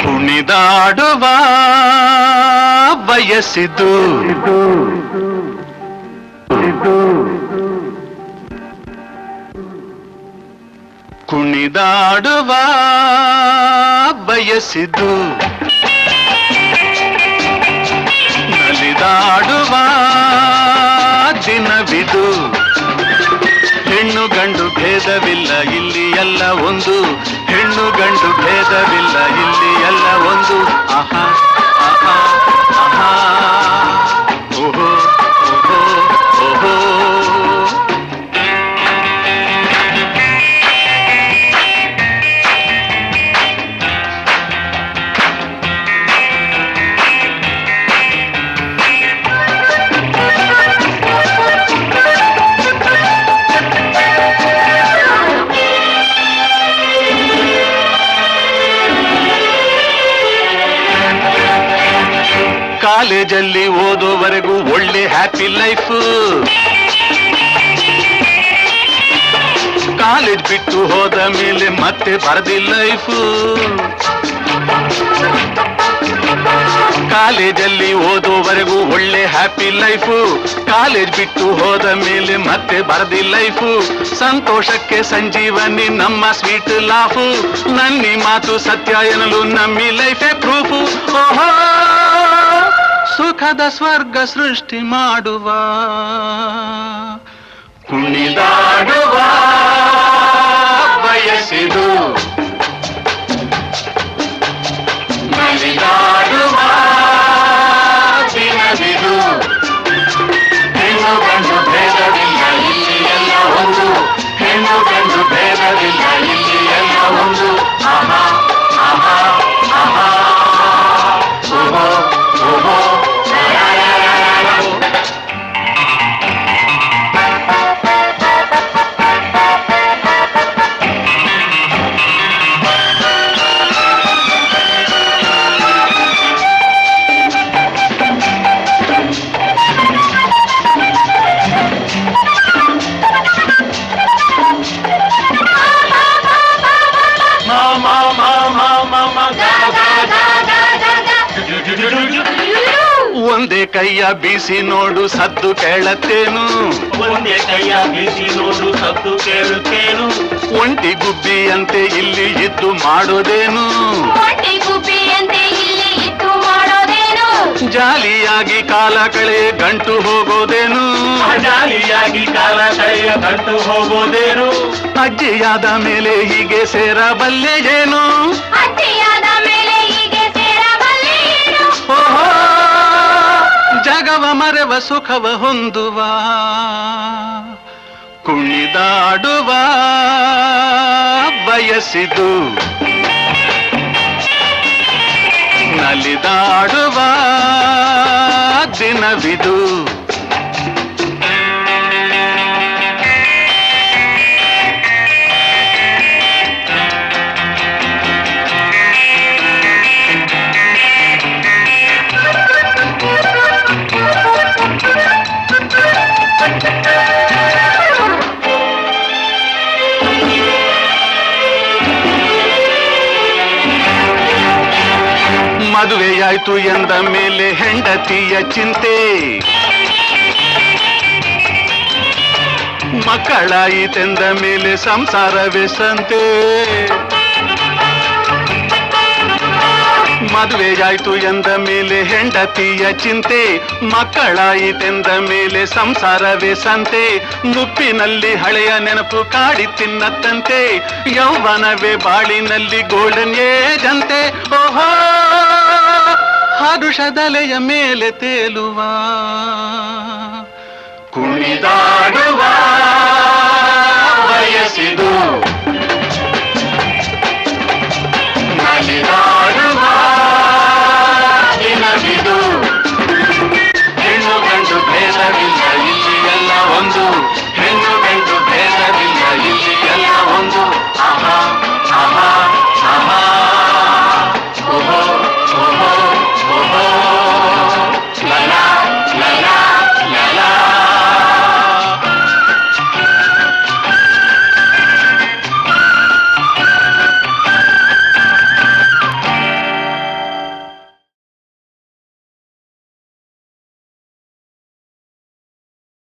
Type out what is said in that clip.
ಕುಣಿದಾಡುವ ಬಯಸಿದು ಕುಣಿದಾಡುವ ಬಯಸಿದು ನಲಿದಾಡುವ ದಿನವಿದು ಹೆಣ್ಣು ಗಂಡು ಭೇದವಿಲ್ಲ ಇಲ್ಲಿ ಎಲ್ಲ ಒಂದು ಹೆಣ್ಣು ಗಂಡು ಭೇದವಿಲ್ಲ ಇಲ್ಲಿ ಎಲ್ಲ ಒಂದು ಆಹಾ ಆಹಾ ಆಹಾ ಓಹೋ ಓಹೋ ಓಹೋ ಕಾಲೇಜಲ್ಲಿ ಓದೋವರೆಗೂ ಒಳ್ಳೆ ಹ್ಯಾಪಿ ಲೈಫ್ ಕಾಲೇಜ್ ಬಿಟ್ಟು ಹೋದ ಮೇಲೆ ಮತ್ತೆ ಬರದಿ ಲೈಫ್ ಕಾಲೇಜಲ್ಲಿ ಓದೋವರೆಗೂ ಒಳ್ಳೆ ಹ್ಯಾಪಿ ಲೈಫ್ ಕಾಲೇಜ್ ಬಿಟ್ಟು ಹೋದ ಮೇಲೆ ಮತ್ತೆ ಬರದಿ ಲೈಫ್ ಸಂತೋಷಕ್ಕೆ ಸಂಜೀವನಿ ನಮ್ಮ ಸ್ವೀಟ್ ಲಾಫು ನನ್ನಿ ಮಾತು ಸತ್ಯ ಎನ್ನಲು ನಮ್ಮಿ ಲೈಫೇ ಪ್ರೂಫು ಓಹೋ ಸುಖದ ಸ್ವರ್ಗ ಸೃಷ್ಟಿ ಮಾಡುವ ಕುಣಿದಾಡುವ ಬಯಸಿದು ನಲಿದಾಡುವ ದಿನವಿದು ಹೆಣ್ಣು ಗಂಡು ಭೇದವಿಲ್ಲ ಇಲ್ಲಿ ಎಲ್ಲ ಒಂದು ಹೆಣ್ಣು ಗಂಡು ಭೇದವಿಲ್ಲ ಇಲ್ಲಿ ಎಲ್ಲ ಒಂದು ಆಹಾ ಆಹಾ ಆಹಾ ಓಹೋ ಓಹೋ ಒಂದೇ ಕೈಯ ಬೀಸಿ ನೋಡು ಸದ್ದು ಕೇಳತ್ತೇನು ಒಂದೇ ಕೈಯ ಬೀಸಿ ನೋಡು ಸದ್ದು ಕೇಳುತ್ತೇನು ಒಂಟಿ ಗುಬ್ಬಿಯಂತೆ ಇಲ್ಲಿ ಇದ್ದು ಮಾಡೋದೇನು ಜಾಲಿಯಾಗಿ ಕಾಲ ಕಳೆಯ ಗಂಟು ಹೋಗೋದೇನು ಜಾಲಿಯಾಗಿ ಕಾಲ ಕಳೆಯ ಗಂಟು ಹೋಗೋದೇನು ಅಜ್ಜಿಯಾದ ಮೇಲೆ ಹೀಗೆ ಸೇರಬಲ್ಲೆ ಏನು ಓಹೋ ಜಗವ ಮರೆವ ಸುಖವ ಹೊಂದುವ ಕುಣಿದಾಡುವ ಬಯಸಿದು ನಲಿದಾಡುವ ದಿನವಿದು ಮದುವೆಯಾಯ್ತು ಎಂದ ಮೇಲೆ ಹೆಂಡತಿಯ ಚಿಂತೆ ಮಕ್ಕಳಾಯಿತೆಂದ ಮೇಲೆ ಸಂಸಾರವೇ ಸಂತೆ ಮದುವೆಯಾಯ್ತು ಎಂದ ಮೇಲೆ ಹೆಂಡತಿಯ ಚಿಂತೆ ಮಕ್ಕಳಾಯಿತೆಂದ ಮೇಲೆ ಸಂಸಾರವೇ ಸಂತೆ ಮುಪ್ಪಿನಲ್ಲಿ ಹಳೆಯ ನೆನಪು ಕಾಡಿ ತಿನ್ನತ್ತಂತೆ ಯೌವನವೇ ಬಾಳಿನಲ್ಲಿ ಗೋಲ್ಡನ್ ಏಜ್ ಅಂತೆ ಓಹೋ ಹರುಷದಲೆಯ ಮೇಲೆ ತೇಲುವ ಕುಣಿದಾಡುವ ಬಯಸಿದು